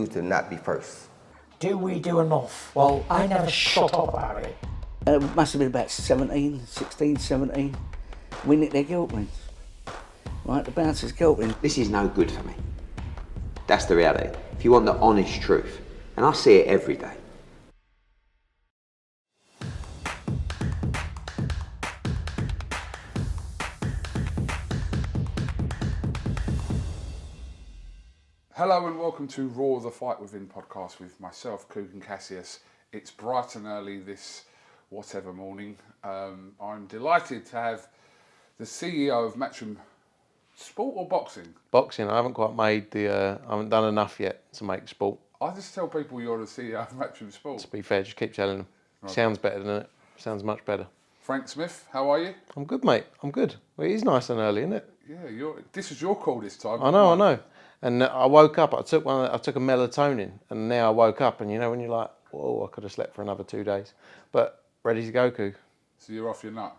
continue to not be first. Do we do enough? Well, I never shut up about it. It must have been about 16, 17. We nicked their guilt rings. Right, the bouncer's guilt ring. This is no good for me. That's the reality. If you want the honest truth, and I see it every day. Hello and welcome to Raw the Fight Within podcast with myself, KUGAN CASSIUS. It's bright and early this whatever morning. I'm delighted to have the CEO of Matchroom. Sport or boxing? Boxing. I haven't quite made the. I haven't done enough yet to make sport. I just tell people you're the CEO of Matchroom Sport. To be fair, just keep telling them. Right. Sounds better, doesn't it? Sounds much better. Frank Smith, how are you? I'm good, mate. I'm good. Well, it is nice and early, isn't it? Yeah, this was your call this time. I know. And I woke up. I took a melatonin, and now I woke up, and you know when you're like, whoa, I could have slept for another 2 days, but ready to go, Coog. So you're off your nut.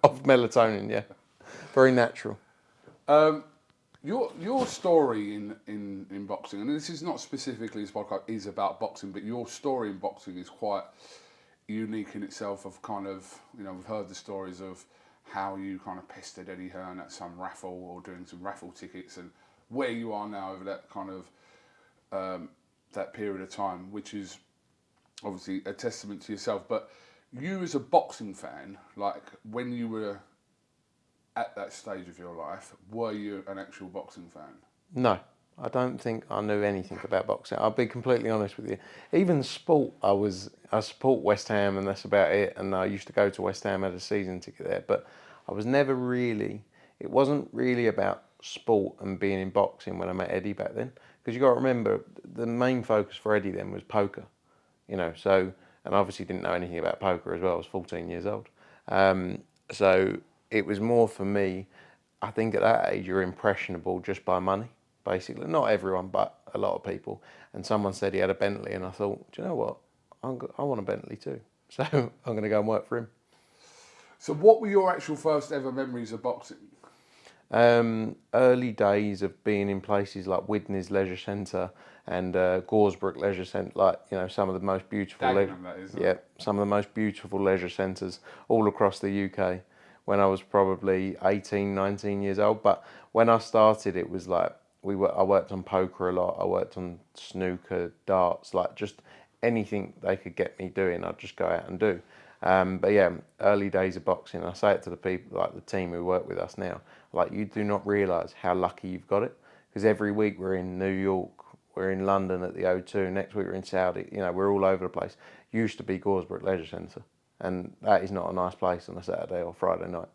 Off melatonin, yeah. Very natural. Your story in boxing, and this is not specifically this podcast is about boxing, but your story in boxing is quite unique in itself. Of kind of, we've heard the stories of how you kind of pestered Eddie Hearn at some raffle or doing some raffle tickets, and where you are now over that kind of that period of time, which is obviously a testament to yourself. But you as a boxing fan, like when you were at that stage of your life, were you an actual boxing fan? No, I don't think I knew anything about boxing. I'll be completely honest with you. Even sport, I support West Ham and that's about it. And I used to go to West Ham, had a season ticket there, but I was never really. It wasn't really about sport and being in boxing when I met Eddie back then. Because you got to remember, the main focus for Eddie then was poker. So, and I obviously didn't know anything about poker as well. I was 14 years old. So it was more for me, I think at that age you're impressionable just by money, basically. Not everyone, but a lot of people. And someone said he had a Bentley and I thought, do you know what? I want a Bentley too. So I'm going to go and work for him. So what were your actual first ever memories of boxing? Early days of being in places like Widnes Leisure Centre and Goresbrook Leisure Centre, some of the most beautiful some of the most beautiful leisure centres all across the UK when I was probably 18, 19 years old. But when I started, it was like I worked on poker a lot, I worked on snooker, darts, like just anything they could get me doing, I'd just go out and do. But yeah, early days of boxing, I say it to the people, like the team who work with us now, like you do not realise how lucky you've got it. Because every week we're in New York, we're in London at the O2, next week we're in Saudi, we're all over the place. Used to be Goresbrook Leisure Centre, and that is not a nice place on a Saturday or Friday night.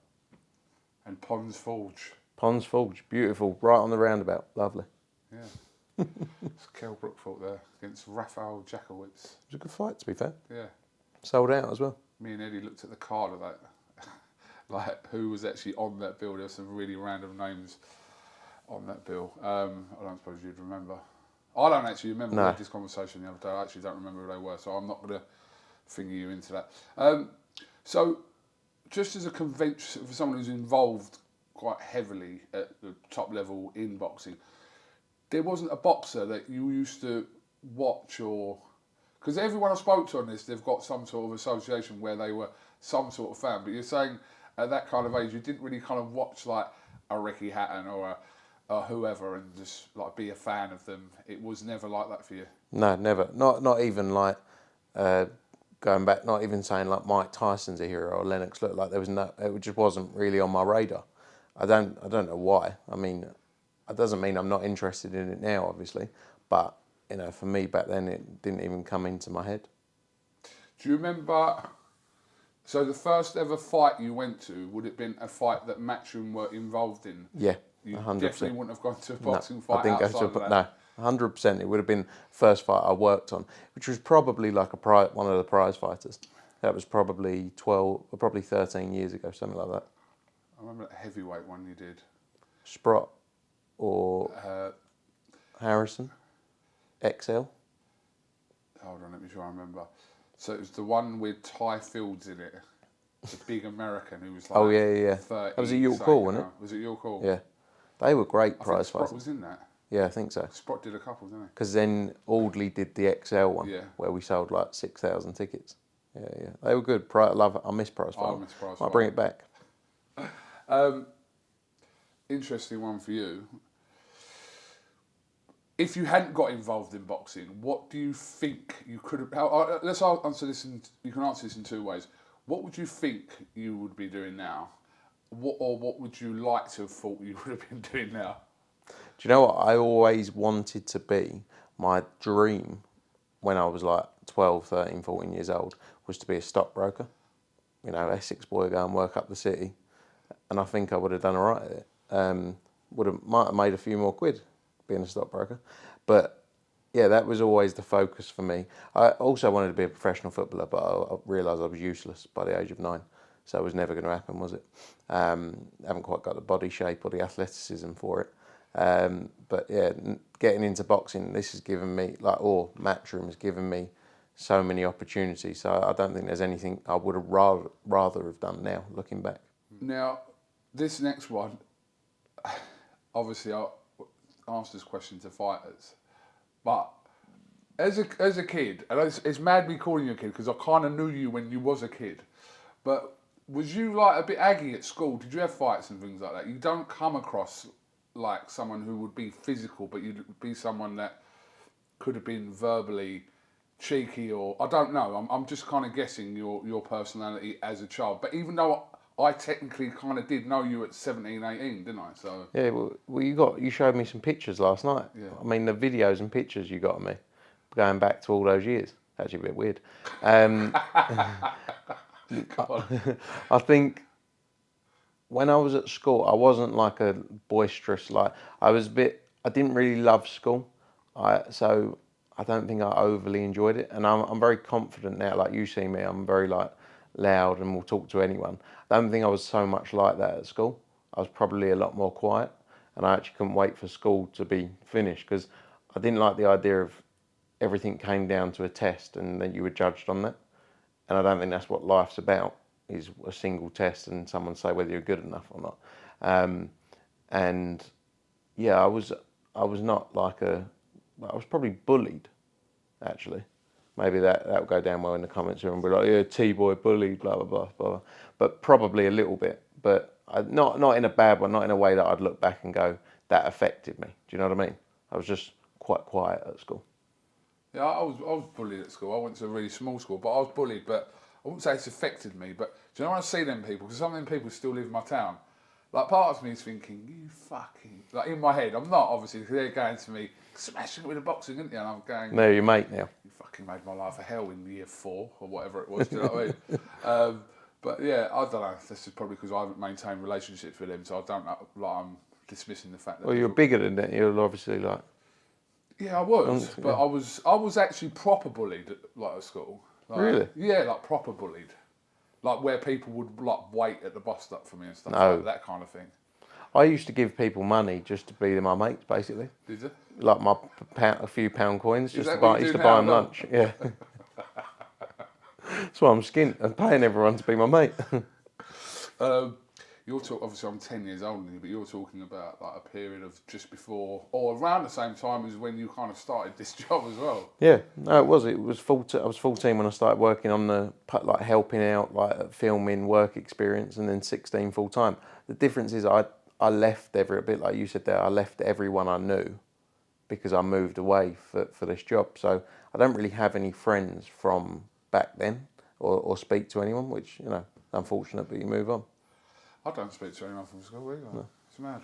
And Ponds Forge. Ponds Forge, beautiful, right on the roundabout, lovely. Yeah. It's Kell Brook fought there against Rafael Jakowitz. It was a good fight, to be fair. Yeah. Sold out as well. Me and Eddie looked at the card of that, like who was actually on that bill. There were some really random names on that bill. I don't suppose you'd remember. I don't actually remember. We had this conversation the other day. I actually don't remember who they were, so I'm not going to finger you into that. So, just as a convention for someone who's involved quite heavily at the top level in boxing, there wasn't a boxer that you used to watch or... Because everyone I spoke to on this, they've got some sort of association where they were some sort of fan. But you're saying at that kind of age, you didn't really kind of watch like a Ricky Hatton or a whoever and just like be a fan of them. It was never like that for you. No, never. Not even like going back. Not even saying like Mike Tyson's a hero or Lennox. Looked like there was no. It just wasn't really on my radar. I don't know why. I mean, it doesn't mean I'm not interested in it now, obviously, but. For me back then, it didn't even come into my head. Do you remember, so the first ever fight you went to, would it have been a fight that Matchroom were involved in? Yeah, 100%. You definitely wouldn't have gone to a boxing fight outside of that? No, 100%. It would have been the first fight I worked on, which was probably like one of the prize fighters. That was probably 13 years ago, something like that. I remember that heavyweight one you did. Sprott or Harrison. XL. Hold on, let me try and remember. So it was the one with Ty Fields in it, the big American who was like. Oh yeah. 30, that was at York Hall, wasn't it? Was it York Hall? Yeah, they were great prize fighters. Sprott was in that. Yeah, I think so. Sprott did a couple, didn't he? Because then Audley did the XL one, Yeah. where we sold like 6,000 tickets. Yeah. They were good. I miss Prize Fighter. miss Prize Might bring it back. Interesting one for you. If you hadn't got involved in boxing, what do you think you could have... let's answer this, you can answer this in two ways. What would you think you would be doing now? What would you like to have thought you would have been doing now? Do you know what I always wanted to be? My dream when I was like 12, 13, 14 years old was to be a stockbroker. You know, Essex boy, go and work up the city. And I think I would have done all right at it. Might have made a few more quid being a stockbroker. But yeah, that was always the focus for me. I also wanted to be a professional footballer, but I realised I was useless by the age of 9. So it was never going to happen, was it? Haven't quite got the body shape or the athleticism for it. But yeah, getting into boxing, this has given me, or Matchroom has given me so many opportunities. So I don't think there's anything I would have rather have done now, looking back. Now, this next one, obviously I asked this question to fighters, but as a kid, and it's mad me calling you a kid because I kind of knew you when you was a kid, but was you like a bit aggy at school? Did you have fights and things like that? You don't come across like someone who would be physical, but you'd be someone that could have been verbally cheeky, or I don't know. I'm just kind of guessing your personality as a child. But even though I technically kind of did know you at 17, 18, didn't I? So yeah, well, you showed me some pictures last night. Yeah. I mean, the videos and pictures you got of me, going back to all those years. Actually, a bit weird. I think when I was at school, I wasn't like a boisterous, I didn't really love school. So I don't think I overly enjoyed it. And I'm very confident now, like you see me, I'm very loud and will talk to anyone. I don't think I was so much like that at school. I was probably a lot more quiet, and I actually couldn't wait for school to be finished because I didn't like the idea of everything came down to a test and then you were judged on that. And I don't think that's what life's about, is a single test and someone say whether you're good enough or not. And yeah, I was not I was probably bullied, actually. Maybe that will go down well in the comments and be like, yeah, T-boy bullied, blah, blah, blah, blah. But probably a little bit. But not in a bad way, not in a way that I'd look back and go, that affected me. Do you know what I mean? I was just quite quiet at school. yeah, I was bullied at school. I went to a really small school, but I was bullied. But I wouldn't say it's affected me. But do you know when I see them people? Because some of them people still live in my town. Like, part of me is thinking, you fucking... Like, in my head, I'm not, obviously, because they're going to me, smashing it with a boxing, isn't you? And I'm going... They're your mate now. You fucking made my life a hell in year 4, or whatever it was, do you know what I mean? But yeah, I don't know. This is probably because I haven't maintained relationships with them, so I don't know, I'm dismissing the fact that... Well, you're bigger than that. You're obviously like... Yeah, I was, but I was actually proper bullied at school. Really? Yeah, proper bullied. Like where people would wait at the bus stop for me and stuff, No. like that kind of thing. I used to give people money just to be my mates, basically. Did you? Like a few pound coins, just that to what buy. you Used do to buy now, them though? lunch. Yeah. That's why I'm skint and paying everyone to be my mate. Obviously I'm 10 years older than you, but you're talking about a period of just before or around the same time as when you kind of started this job as well. Yeah, no, it was. It was 14. I was 14 when I started working on the helping out, filming, work experience, and then 16 full time. The difference is I left a bit like you said there. I left everyone I knew because I moved away for this job. So I don't really have any friends from back then or speak to anyone, which unfortunate, but you move on. I don't speak to anyone from school either. No. It's mad.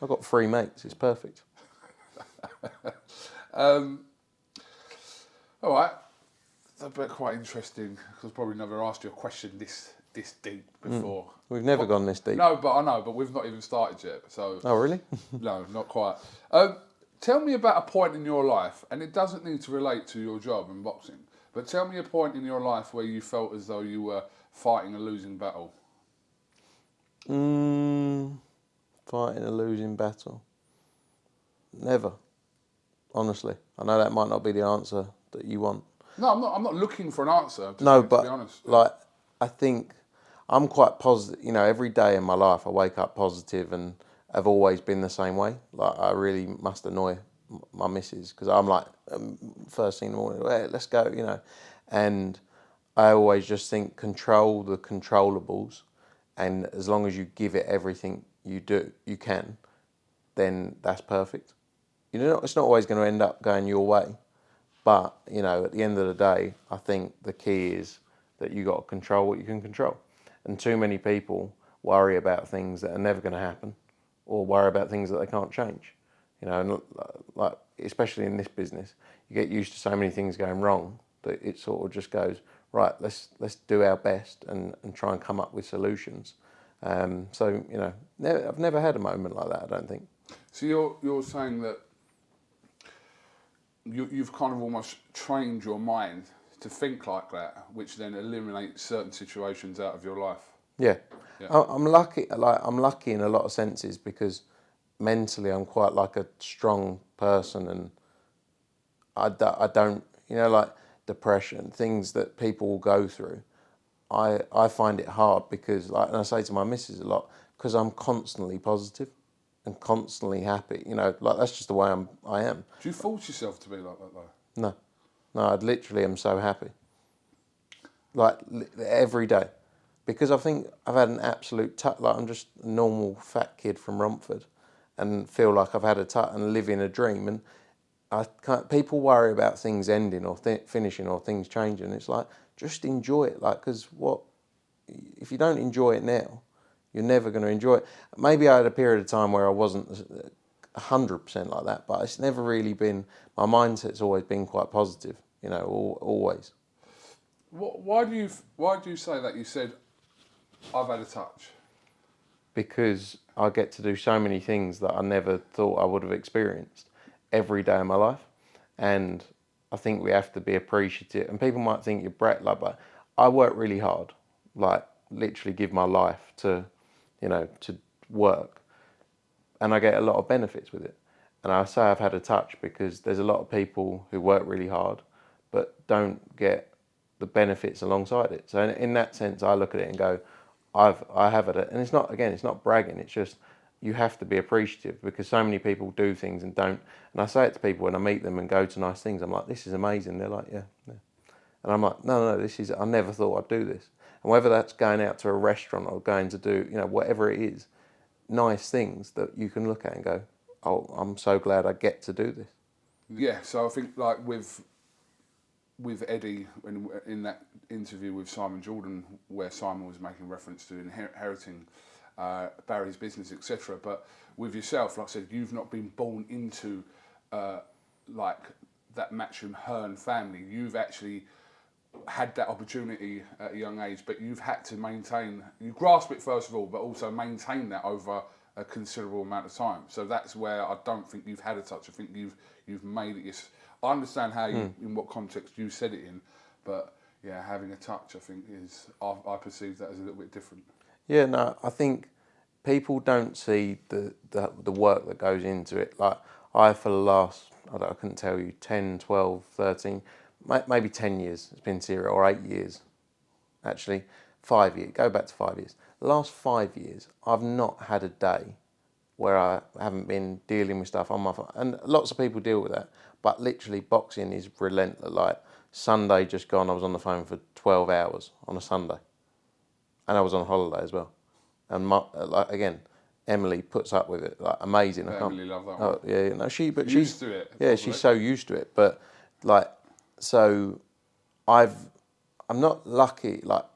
I've got 3 mates. It's perfect. All right. That's quite interesting because I've probably never asked you a question this deep before. We've never gone this deep. No, but I know, but we've not even started yet. So. Oh, really? No, not quite. Tell me about a point in your life, and it doesn't need to relate to your job in boxing, but tell me a point in your life where you felt as though you were fighting a losing battle. Fighting a losing battle. Never. Honestly. I know that might not be the answer that you want. No, I'm not looking for an answer. No, to but be honest. I think I'm quite positive. Every day in my life I wake up positive and have always been the same way. I really must annoy my missus, because I'm like, first thing in the morning, hey, let's go, you know. And I always just think control the controllables, and as long as you give it everything you can, then that's perfect. You know, it's not always going to end up going your way, but you know, at the end of the day, I think the key is that you got to control what you can control. And too many people worry about things that are never going to happen, or worry about things that they can't change. You know, and like especially in this business, you get used to so many things going wrong that it sort of just goes, right, let's do our best and try and come up with solutions. So you know, I've never had a moment like that, I don't think. So you're saying that you've kind of almost trained your mind to think like that, which then eliminates certain situations out of your life. Yeah, Yeah. I'm lucky. Like I'm lucky in a lot of senses because mentally I'm quite like a strong person, and I don't, you know, like depression, things that people will go through. I find it hard because, like, and I say to my missus a lot, because I'm constantly positive and constantly happy. You know, like that's just the way I am. Do you force yourself to be like that though? No, no, I literally am so happy. Like every day, because I think I've had an absolute like I'm just a normal fat kid from Romford, and feel like I've had a and live in a dream. And I can't, people worry about things ending or finishing or things changing. It's like, just enjoy it. Like, because what, if you don't enjoy it now, you're never going to enjoy it. Maybe I had a period of time where I wasn't 100% like that, but it's never really been, my mindset's always been quite positive, you know, always. Why do you say that? You said, I've had a touch. Because I get to do so many things that I never thought I would have experienced every day of my life. And I think we have to be appreciative. And people might think you're brat, like, but I work really hard, like literally give my life to, you know, to work. And I get a lot of benefits with it. And I say I've had a touch because there's a lot of people who work really hard, but don't get the benefits alongside it. So in that sense, I look at it and go, I have it, and it's not, again, it's not bragging. It's just you have to be appreciative because so many people do things and don't. And I say it to people when I meet them and go to nice things. I'm like, this is amazing. They're like, yeah. And I'm like, no, this is. I never thought I'd do this. And whether that's going out to a restaurant or going to do, you know, whatever it is, nice things that you can look at and go, oh, I'm so glad I get to do this. Yeah. So I think like with Eddie in that interview with Simon Jordan, where Simon was making reference to inheriting Barry's business, etc. But with yourself, like I said, you've not been born into like that Matchroom HEARN family. You've actually had that opportunity at a young age, but you've had to maintain, you grasp it first of all, but also maintain that over a considerable amount of time. So that's where I don't think you've had a touch. I think you've made it. I understand how you, in what context you said it in, but yeah, having a touch, I think I perceive that as a little bit different. Yeah, no, I think people don't see the work that goes into it. Like for the last, I couldn't tell you, 10, 12, 13, maybe 10 years it's been serial, or 8 years, actually, 5 years, go back to 5 years. The last 5 years, I've not had a day where I haven't been dealing with stuff on my phone. And lots of people deal with that, but literally boxing is relentless. Like Sunday just gone, I was on the phone for 12 hours on a Sunday. And I was on holiday as well. And like again, Emily puts up with it, like amazing. Yeah, Emily love that one. Oh yeah, no, she's used to it. Yeah, she's so used to it. But like, so I'm not lucky. Like,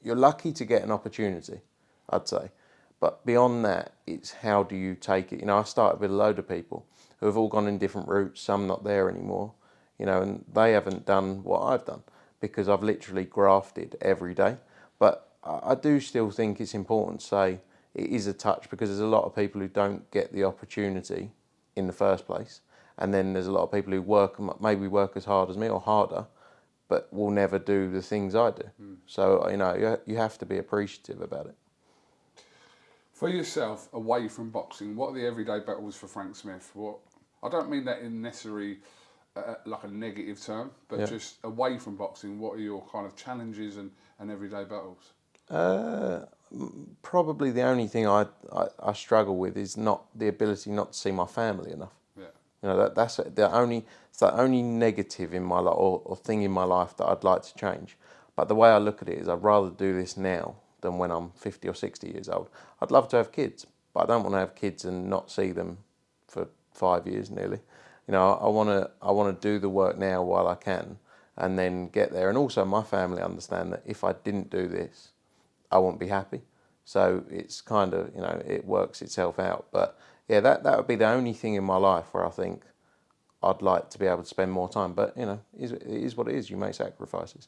you're lucky to get an opportunity, I'd say. But beyond that, it's how do you take it? You know, I started with a load of people who have all gone in different routes, some not there anymore, you know, and they haven't done what I've done because I've literally grafted every day. But I do still think it's important to say it is a touch because there's a lot of people who don't get the opportunity in the first place. And then there's a lot of people who maybe work as hard as me or harder, but will never do the things I do. So, you know, you have to be appreciative about it. For yourself, away from boxing, what are the everyday battles for Frank Smith? I don't mean that in necessarily like a negative term, but just away from boxing, what are your kind of challenges and everyday battles? Probably the only thing I struggle with is not the ability not to see my family enough. Yeah. You know, that's it's the only negative in my life or thing in my life that I'd like to change. But the way I look at it is I'd rather do this now than when I'm 50 or 60 years old. I'd love to have kids, but I don't want to have kids and not see them for 5 years nearly. You know, I want to do the work now while I can, and then get there. And also my family understand that if I didn't do this, I wouldn't be happy. So it's kind of, you know, it works itself out. But yeah, that would be the only thing in my life where I think I'd like to be able to spend more time. But, you know, it is what it is. You make sacrifices.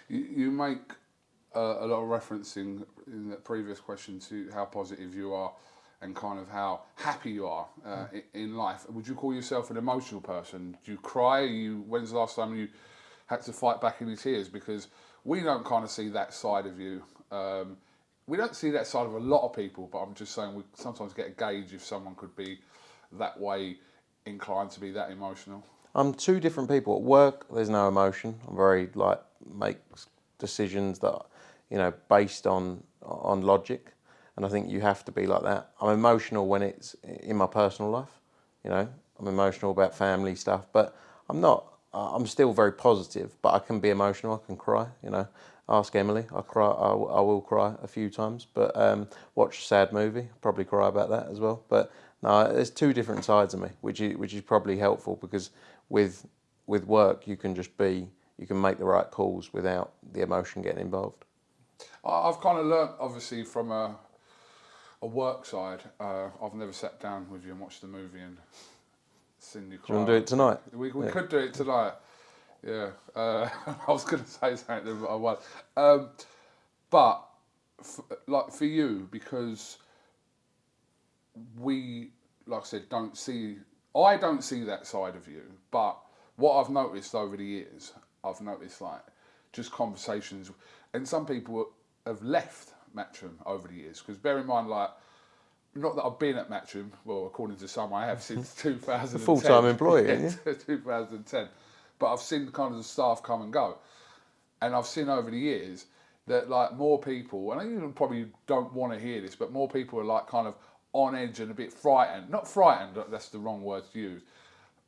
You make a lot of reference in the previous question to how positive you are and kind of how happy you are in life. Would you call yourself an emotional person? Do you cry? When's the last time you had to fight back any tears? Because we don't kind of see that side of you. We don't see that side of a lot of people, but I'm just saying we sometimes get a gauge if someone could be that way inclined to be that emotional. I'm two different people. At work, there's no emotion. I'm very, make decisions that, you know, based on logic. And I think you have to be like that. I'm emotional when it's in my personal life. You know, I'm emotional about family stuff, but I'm still very positive, but I can be emotional. I can cry, you know. Ask Emily. I cry. I will cry a few times, but watch a sad movie. Probably cry about that as well. But no, there's two different sides of me, which is probably helpful because with work you can make the right calls without the emotion getting involved. I've kind of learnt, obviously, from a work side. I've never sat down with you and watched the movie and seen you cry. Do you want to do it tonight? We could do it tonight. Yeah, I was going to say something, but I won't. But for you, because we, like I said, I don't see that side of you. But what I've noticed over the years, just conversations, and some people have left Matchroom over the years. Because bear in mind, not that I've been at Matchroom, well, according to some, I have since 2010. A full-time employee, yeah, 2010. But I've seen kind of the staff come and go. And I've seen over the years that more people, and I even probably don't want to hear this, but more people are kind of on edge and a bit frightened. Not frightened, that's the wrong word to use,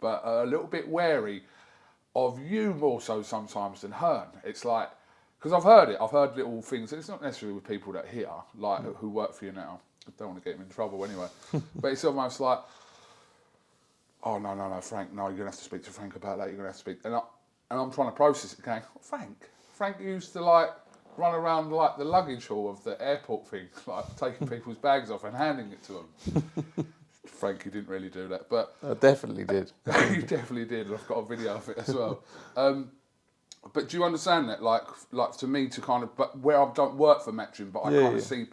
but a little bit wary of you more so sometimes than HEARN. It's because I've heard little things, and it's not necessarily with people that here, who work for you now. I don't want to get them in trouble anyway. But it's almost like, oh, no, Frank, no, you're going to have to speak to Frank about that, you're going to have to speak. And I'm trying to process it, going, Frank used to run around the luggage hall of the airport thing, taking people's bags off and handing it to them. Frank, you didn't really do that, but... I definitely did. You definitely did, and I've got a video of it as well. But do you understand that? To me, to kind of... But where I don't work for Matchroom, but I kind of see...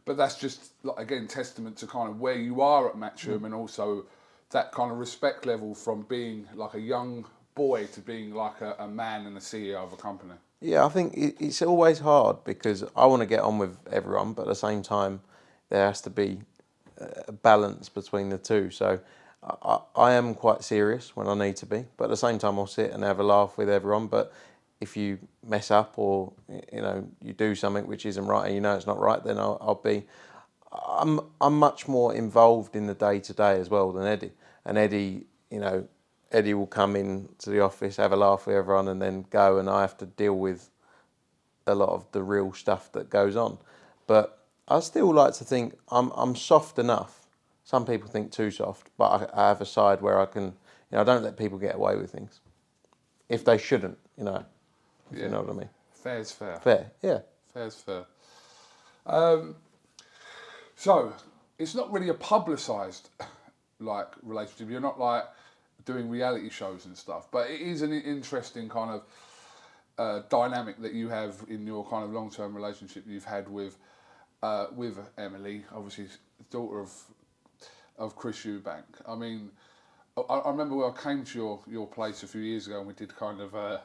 But that's just, again, testament to kind of where you are at Matchroom and also that kind of respect level from being a young boy to being a man and a CEO of a company. Yeah, I think it's always hard because I want to get on with everyone, but at the same time, there has to be a balance between the two. So I am quite serious when I need to be, but at the same time, I'll sit and have a laugh with everyone. But if you mess up or you do something which isn't right and it's not right, then I'm much more involved in the day to day as well than Eddie. And Eddie, Eddie will come in to the office, have a laugh with everyone, and then go, and I have to deal with a lot of the real stuff that goes on. But I still like to think I'm soft enough. Some people think too soft, but I have a side where I can, I don't let people get away with things if they shouldn't, if you know what I mean. Fair's fair. Fair, yeah. Fair's fair. So it's not really a publicised relationship. You're not doing reality shows and stuff, but it is an interesting kind of dynamic that you have in your kind of long-term relationship you've had with Emily, obviously daughter of Chris Eubank. I mean, I remember when I came to your place a few years ago and we did kind of a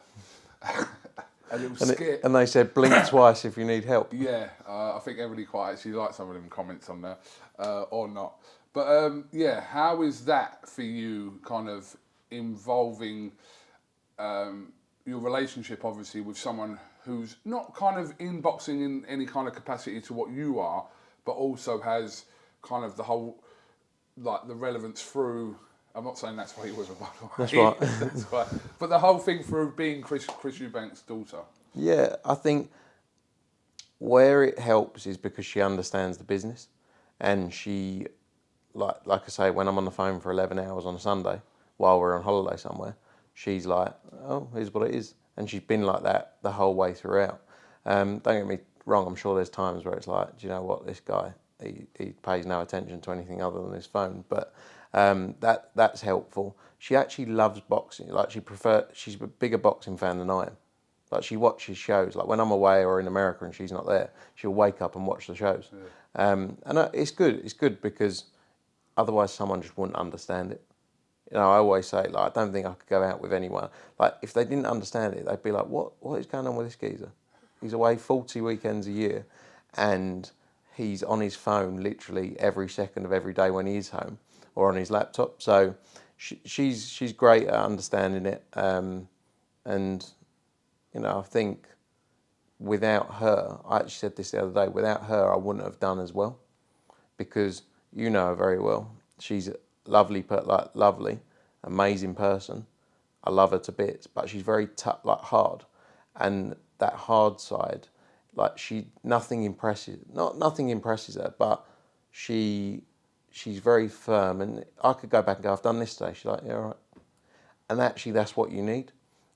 little skit. And they said blink twice if you need help. Yeah, I think Emily quite actually liked some of them comments on there, or not. But how is that for you, kind of involving your relationship, obviously, with someone who's not kind of in boxing in any kind of capacity to what you are, but also has kind of the whole, the relevance through I'm not saying that's why he was, by the way. That's right. That's right. But the whole thing for being Chris Eubank's daughter. Yeah, I think where it helps is because she understands the business, and she, like I say, when I'm on the phone for 11 hours on a Sunday while we're on holiday somewhere, she's like, oh, here's what it is. And she's been like that the whole way throughout. Don't get me wrong, I'm sure there's times where it's like, do you know what, this guy, he pays no attention to anything other than his phone. But that's helpful. She actually loves boxing. Like she's a bigger boxing fan than I am. Like she watches shows. Like when I'm away or in America and she's not there, she'll wake up and watch the shows. Yeah. It's good. It's good because otherwise someone just wouldn't understand it. You know, I always say, like, I don't think I could go out with anyone. Like, if they didn't understand it, they'd be like, what is going on with this geezer? He's away 40 weekends a year and he's on his phone literally every second of every day when he is home or on his laptop. So she's great at understanding it. And, you know, I think without her, I actually said this the other day, without her, I wouldn't have done as well because you know her very well. She's lovely, amazing person. I love her to bits, but she's very hard, and that hard side, like nothing impresses her, but she's very firm. And I could go back and go, I've done this today. She's like, yeah, all right. And actually, that's what you need.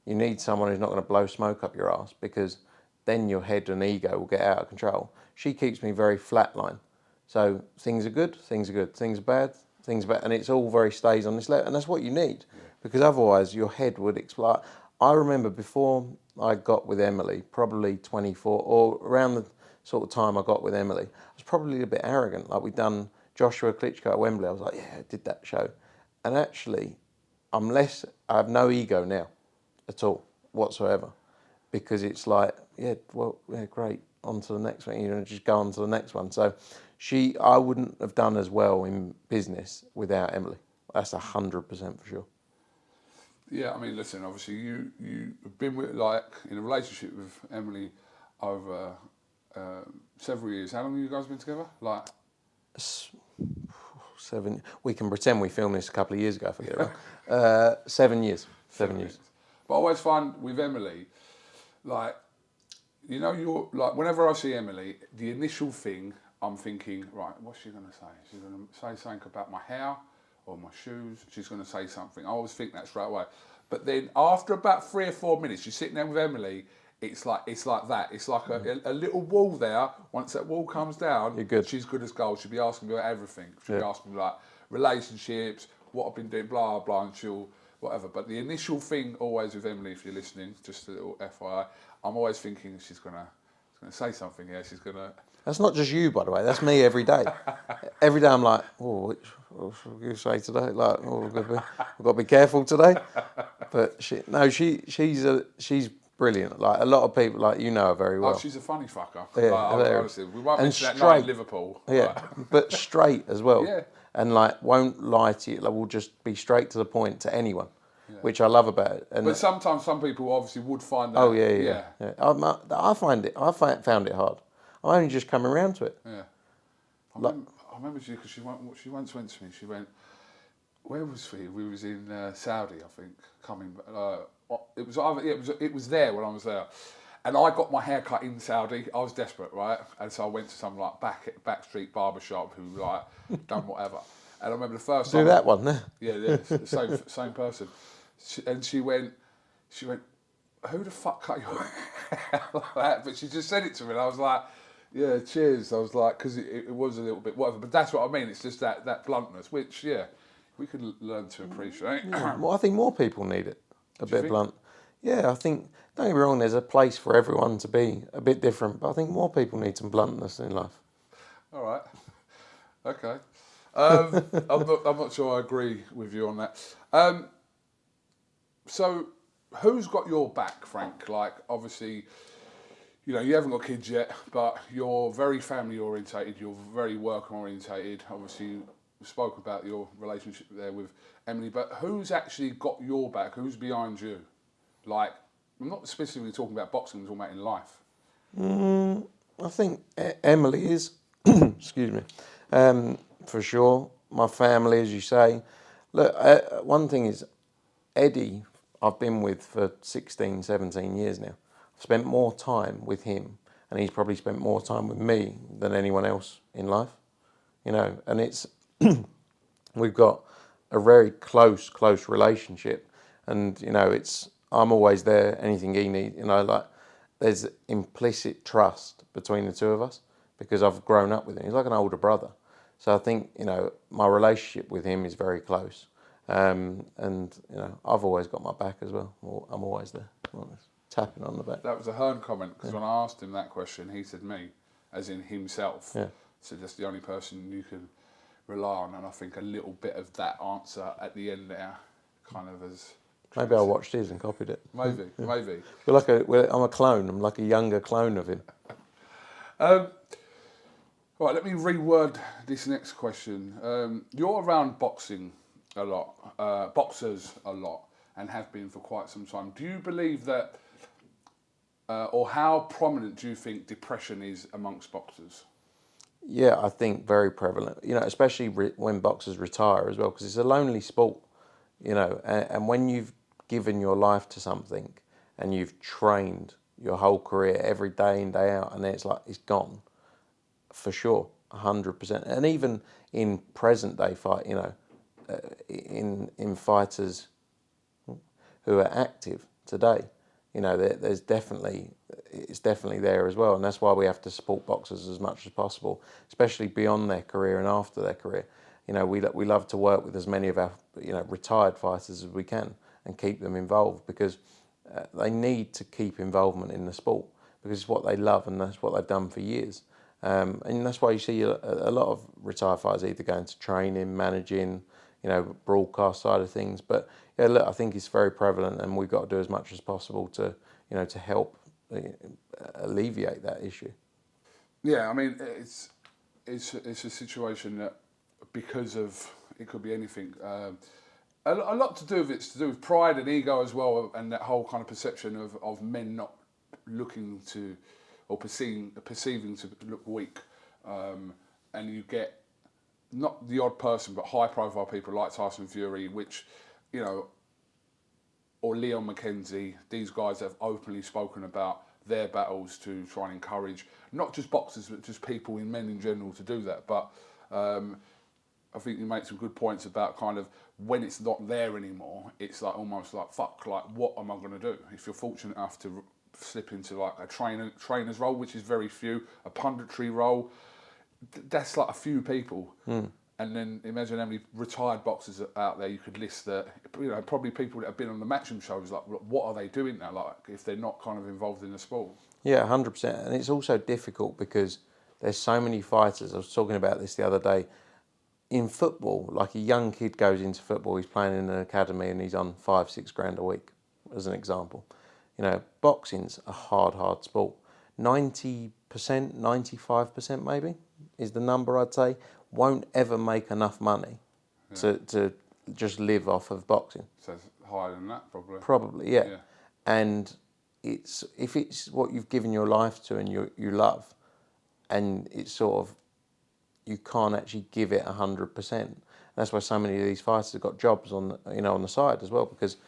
You need someone who's not going to blow smoke up your ass because then your head and ego will get out of control. She keeps me very flatline. So things are good, things are good, things are bad, and it's all very stays on this level, and that's what you need, because otherwise your head would explode. I remember before I got with Emily, probably 24, or around the sort of time I got with Emily, I was probably a bit arrogant. Like we'd done Joshua Klitschko at Wembley, I was like, yeah, I did that show, and actually, I have no ego now, at all whatsoever, because it's like, yeah, great, on to the next one, you know, just go on to the next one. So I wouldn't have done as well in business without Emily. That's 100% for sure. Yeah, I mean, listen, obviously you've been in a relationship with Emily over several years. How long have you guys been together? 7. We can pretend we filmed this a couple of years ago if I get it wrong. 7 years. 7 years. But I always find with Emily, whenever I see Emily, the initial thing I'm thinking, right, what's she going to say? She's going to say something about my hair or my shoes. She's going to say something. I always think that straight away. But then after about 3 or 4 minutes, you're sitting there with Emily, it's like that. It's like a little wall there. Once that wall comes down, you're good. She's good as gold. She'll be asking me about everything. She'll be asking me relationships, what I've been doing, blah, blah, and she'll whatever. But the initial thing always with Emily, if you're listening, just a little FYI, I'm always thinking she's going to say something here. She's going to... That's not just you, by the way. That's me every day. Every day I'm like, what should we say today? Like, we've got to be careful today. But she's brilliant. Like a lot of people, like you know her very well. Oh, she's a funny fucker. Yeah, honestly, we won't mention that night in Liverpool. Yeah, but straight as well. Yeah. And won't lie to you. Like, will just be straight to the point to anyone, which I love about it. And but sometimes some people obviously would find that. Oh yeah. I found it hard. I'm only just coming around to it. Yeah. I remember she, because she once went to me, she went, where was we? We was in Saudi, I think, coming, it was there when I was there. And I got my hair cut in Saudi. I was desperate, right? And so I went to some backstreet barbershop who done whatever. And I remember the first time. Do that one, there. Yeah, same person. She went, who the fuck cut your hair like that? But she just said it to me, and I was like, yeah, cheers. I was like, because it was a little bit whatever. But that's what I mean. It's just that bluntness, which, we could learn to appreciate. Yeah. Well, I think more people need it. A bit blunt. Yeah, I think, don't get me wrong, there's a place for everyone to be a bit different, but I think more people need some bluntness in life. All right. Okay. I'm not sure I agree with you on that. So, who's got your back, Frank? Like, obviously, you haven't got kids yet, but you're very family orientated. You're very work orientated. Obviously, you spoke about your relationship there with Emily, but who's actually got your back? Who's behind you? Like, I'm not specifically talking about boxing. I'm talking about in life. I think Emily is, excuse me, for sure. My family, as you say, Look, one thing is, Eddie, I've been with for 16, 17 years now. I've spent more time with him, and he's probably spent more time with me than anyone else in life. You know, and it's we've got a very close relationship, and you know, I'm always there. Anything he needs, you know, like there's implicit trust between the two of us because I've grown up with him. He's like an older brother, so I think, you know, my relationship with him is very close, and you know, I've always got my back as well. I'm always there, tapping on the back. That was a HEARN comment, because when I asked him that question, he said me, as in himself. Yeah. So that's the only person you can rely on, and I think a little bit of that answer at the end there kind of has... Maybe I watched his and copied it. Maybe. I'm a clone. I'm like a younger clone of him. Right, let me reword this next question. You're around boxing a lot, boxers a lot, and have been for quite some time. Do you believe that, or how prominent do you think depression is amongst boxers? Yeah, I think very prevalent. You know, especially when boxers retire as well, because it's a lonely sport. You know, and when you've given your life to something and you've trained your whole career every day in, day out, and then it's like it's gone, for sure, 100%. And even in present day fight, you know, in fighters who are active today, you know, it's definitely there as well, and that's why we have to support boxers as much as possible, especially beyond their career and after their career. You know, we love to work with as many of our, you know, retired fighters as we can and keep them involved, because they need to keep involvement in the sport because it's what they love and that's what they've done for years. And that's why you see a lot of retired fighters either going to training, managing, you know, broadcast side of things. But yeah, look, I think it's very prevalent, and we've got to do as much as possible to, you know, to help alleviate that issue. Yeah, I mean, it's a situation that, because of, it could be anything. A lot to do with it's to do with pride and ego as well, and that whole kind of perception of men not looking to, or perceiving to look weak, and you get not the odd person, but high profile people like Tyson Fury, which, you know, or Leon McKenzie. These guys have openly spoken about their battles to try and encourage not just boxers but just people, in men in general, to do that. But I think you make some good points about kind of when it's not there anymore, it's like almost like, fuck, like what am I going to do? If you're fortunate enough to slip into like a trainer's role, which is very few, a punditry role, that's like a few people. And then imagine how many retired boxers out there you could list that, you know, probably people that have been on the Matchroom shows, like what are they doing now, like if they're not kind of involved in the sport? Yeah, 100%. And it's also difficult because there's so many fighters. I was talking about this the other day. In football, like a young kid goes into football, he's playing in an academy and he's on 5-6 grand a week, as an example. You know, boxing's a hard sport. 90%, 95% maybe is the number I'd say, won't ever make enough money to just live off of boxing. So it's higher than that, probably. Probably, yeah. And if it's what you've given your life to and you love, and it's sort of, you can't actually give it 100%. That's why so many of these fighters have got jobs on the side as well, because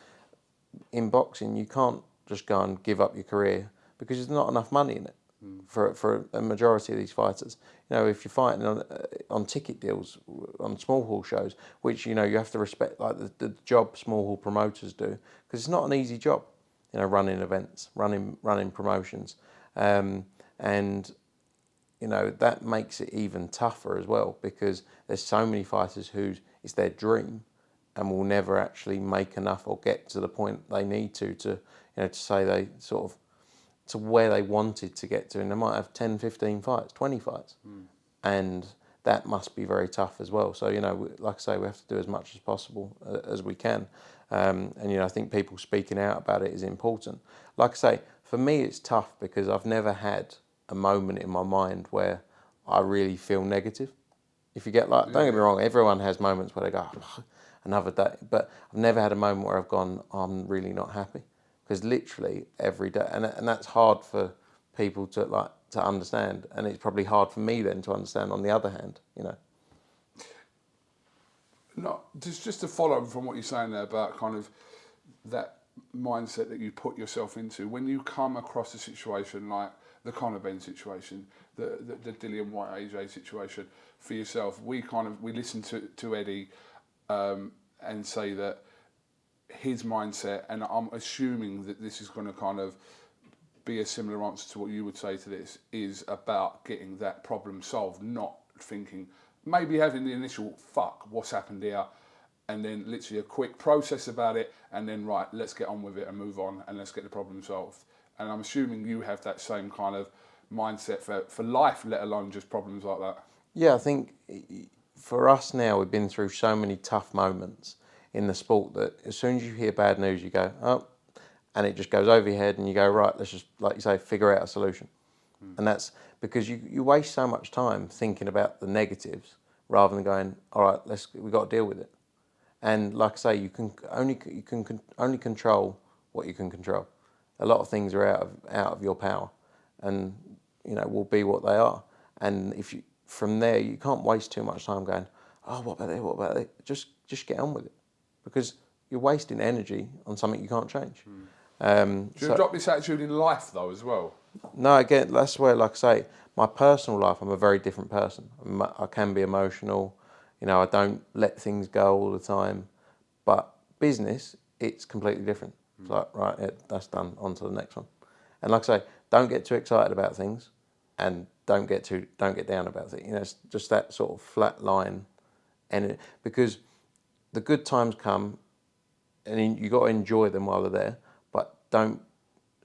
in boxing you can't just go and give up your career because there's not enough money in it for a majority of these fighters. You know, if you're fighting on ticket deals, on small hall shows, which, you know, you have to respect, like the job small hall promoters do, because it's not an easy job, you know, running events, running promotions, and you know, that makes it even tougher as well, because there's so many fighters who it's their dream and will never actually make enough or get to the point they need to you know, to say they sort of to where they wanted to get to, and they might have 10, 15 fights, 20 fights, and that must be very tough as well. So, you know, like I say, we have to do as much as possible as we can, and you know, I think people speaking out about it is important. Like I say, for me it's tough because I've never had a moment in my mind where I really feel negative. If you get like, don't get me wrong, everyone has moments where they go, oh, another day, but I've never had a moment where I've gone, I'm really not happy, because literally every day, and that's hard for people to understand, and it's probably hard for me then to understand on the other hand, you know. not just to follow from what you're saying there about kind of that mindset that you put yourself into when you come across a situation like the Conor Ben situation, the Dillian White AJ situation for yourself. We listen to Eddie and say that his mindset, and I'm assuming that this is going to kind of be a similar answer to what you would say to this, is about getting that problem solved, not thinking, maybe having the initial, fuck, what's happened here, and then literally a quick process about it, and then, right, let's get on with it and move on, and let's get the problem solved. And I'm assuming you have that same kind of mindset for life, let alone just problems like that. Yeah, I think for us now, we've been through so many tough moments in the sport that as soon as you hear bad news, you go, oh, and it just goes over your head and you go, right, let's just, like you say, figure out a solution. And that's because you waste so much time thinking about the negatives rather than going, all right, we've got to deal with it. And like I say, you can only control what you can control. A lot of things are out of your power, and will be what they are. And if you from there, you can't waste too much time going, oh, what about it? What about it? Just get on with it, because you're wasting energy on something you can't change. Do you adopt this attitude in life though as well? No, again, that's where, like I say, my personal life, I'm a very different person. I can be emotional, I don't let things go all the time. But business, it's completely different. It's like, right, that's done, on to the next one. And like I say, don't get too excited about things, and don't get down about things. It's just that sort of flat line, and because the good times come, and you got to enjoy them while they're there. But don't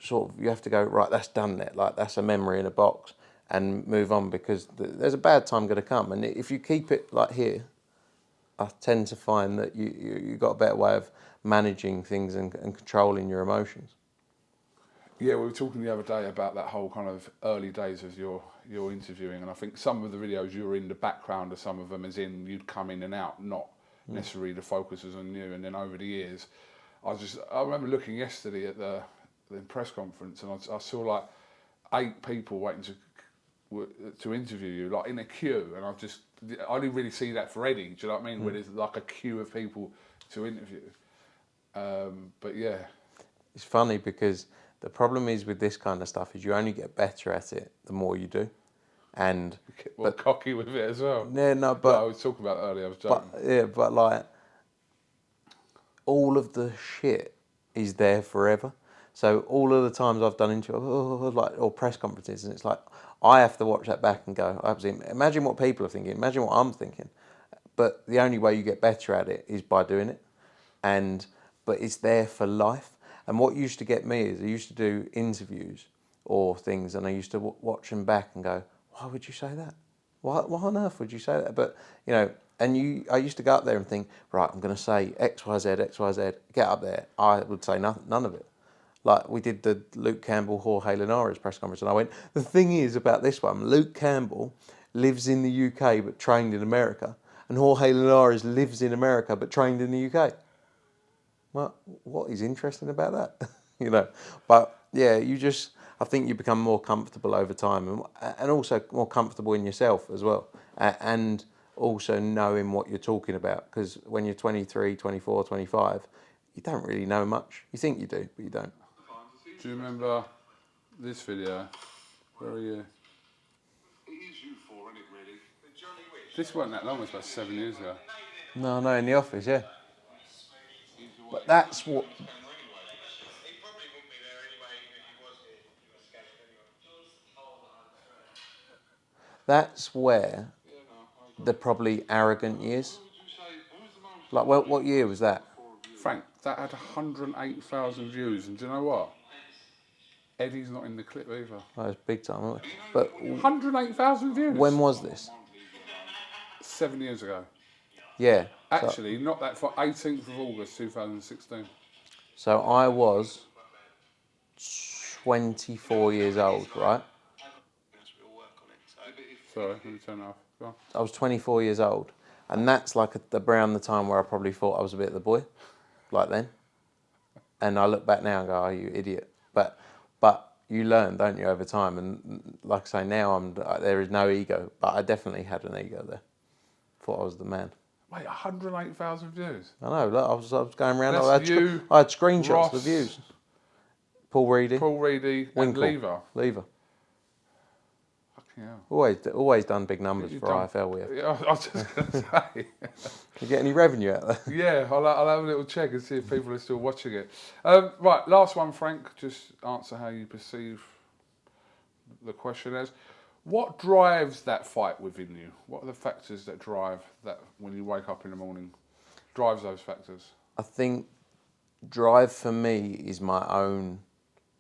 you have to go, right, that's done there. Like, that's a memory in a box, and move on, because there's a bad time going to come. And if you keep it like here, I tend to find that you got a better way of managing things and controlling your emotions. Yeah, we were talking the other day about that whole kind of early days as you're interviewing, and I think some of the videos you were in the background of some of them, as in you'd come in and out, not necessarily the focus was on you. And then over the years, I remember looking yesterday at the press conference, and I saw like 8 people waiting to interview you, like in a queue, and I didn't really see that for Eddie. Do you know what I mean? Where there's like a queue of people to interview. But yeah, it's funny because the problem is with this kind of stuff is you only get better at it the more you do, and but cocky with it as well. Yeah, no, but I was talking about it earlier. I was joking. But like all of the shit is there forever. So all of the times I've done or press conferences, and it's like I have to watch that back and go, imagine what people are thinking, imagine what I'm thinking. But the only way you get better at it is by doing it, but it's there for life. And what used to get me is I used to do interviews or things, and I used to watch them back and go, why would you say that? Why on earth would you say that? But I used to go up there and think, right, I'm going to say X, Y, Z, X, Y, Z. Get up there, I would say none of it. Like we did the Luke Campbell, Jorge Linares press conference, and I went, the thing is about this one, Luke Campbell lives in the UK but trained in America, and Jorge Linares lives in America but trained in the UK. Well, what is interesting about that? But yeah, I think you become more comfortable over time, and also more comfortable in yourself as well, and also knowing what you're talking about, because when you're 23, 24, 25, you don't really know much. You think you do, but you don't. Do you remember this video? Where are you? This wasn't that long, it was about 7 years ago. No, in the office, yeah. But that's what... That's where the probably arrogant years. Like, what year was that? Frank, that had 108,000 views, and do you know what? Eddie's not in the clip either. Oh, it was big time, wasn't it? But 108,000 views. When was this? 7 years ago. Yeah. Actually, not that far. 18th of August 2016. So I was 24 years old, right? Sorry, let me turn it off. Go on. I was 24 years old, and that's like around the time where I probably thought I was a bit of the boy, like then. And I look back now and go, "Oh, you idiot!" But you learn, don't you, over time? And like I say, now there is no ego, but I definitely had an ego there. Thought I was the man. Wait, 108,000 views? I know, look, I was going around. That's I had, you, I had screenshots Ross, of the views. Paul Reedy, and Lever. Lever. Fucking hell. Always done big numbers for IFL. We have. Yeah, I was just going to say. You get any revenue out of that? Yeah, I'll have a little check and see if people are still watching it. Right, last one, Frank. Just answer how you perceive the question as. What drives that fight within you? What are the factors that drive that when you wake up in the morning? Drives those factors? I think drive for me is my own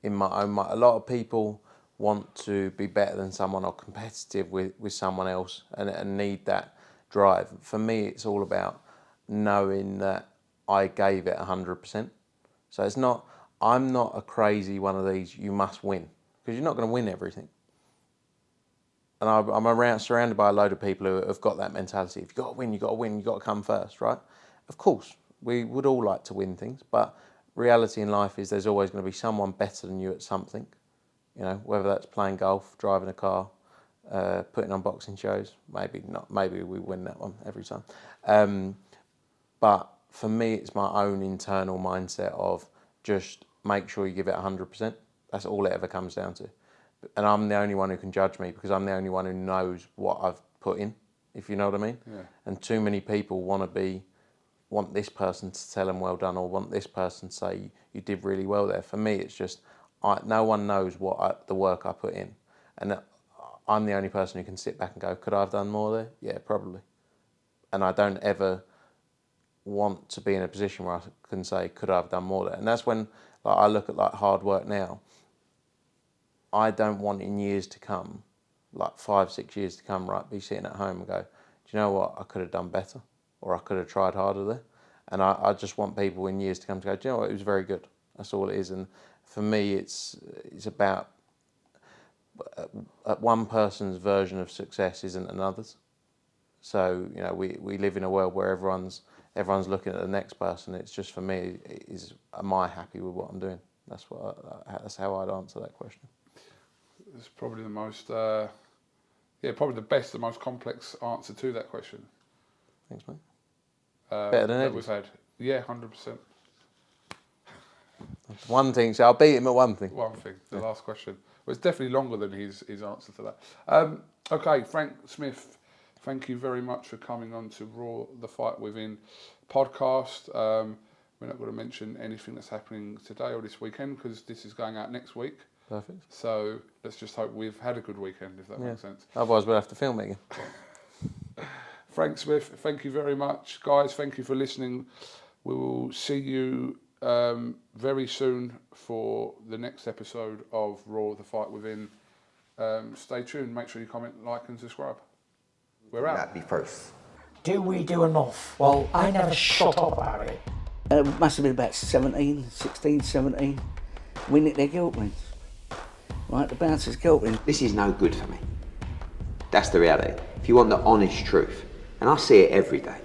mind. A lot of people want to be better than someone or competitive with someone else and need that drive. For me, it's all about knowing that I gave it 100%. So it's not, I'm not a crazy one of these, you must win, because you're not going to win everything. And I'm surrounded by a load of people who have got that mentality. If you've got to win, you've got to win, you've got to come first, right? Of course, we would all like to win things, but reality in life is there's always going to be someone better than you at something. You know, whether that's playing golf, driving a car, putting on boxing shows. Maybe not. Maybe we win that one every time. But for me, it's my own internal mindset of just make sure you give it 100%. That's all it ever comes down to. And I'm the only one who can judge me because I'm the only one who knows what I've put in, if you know what I mean. Yeah. And too many people want this person to tell them well done or want this person to say you did really well there. For me, it's just no one knows the work I put in. And I'm the only person who can sit back and go, could I have done more there? Yeah, probably. And I don't ever want to be in a position where I can say, could I have done more there? And that's when I look at hard work now. I don't want in years to come, 5-6 years to come, right, be sitting at home and go, do you know what, I could have done better or I could have tried harder there. And I just want people in years to come to go, do you know what, it was very good. That's all it is. And for me, it's about one person's version of success isn't another's. So, you know, we live in a world where everyone's looking at the next person. It's just for me, am I happy with what I'm doing? That's how I'd answer that question. It's probably the most, probably the best, the most complex answer to that question. Thanks, mate. Better than that Eddie. we've had. Yeah, 100%. One thing, so I'll beat him at one thing. One thing, the last question. Well, it's definitely longer than his answer to that. Okay, Frank Smith, thank you very much for coming on to Raw, the Fight Within podcast. We're not going to mention anything that's happening today or this weekend because this is going out next week. Perfect. So let's just hope we've had a good weekend, if that makes sense. Otherwise, we'll have to film it again. Frank Smith, thank you very much. Guys, thank you for listening. We will see you very soon for the next episode of Raw, the Fight Within. Stay tuned. Make sure you comment, like and subscribe. We're out. That'd be first. Do we do enough? Well, I never shut up about it. It must have been about 16, 17. We nicked their guilt rings. Right, the bouncer's guilt ring. This is no good for me. That's the reality. If you want the honest truth, and I see it every day,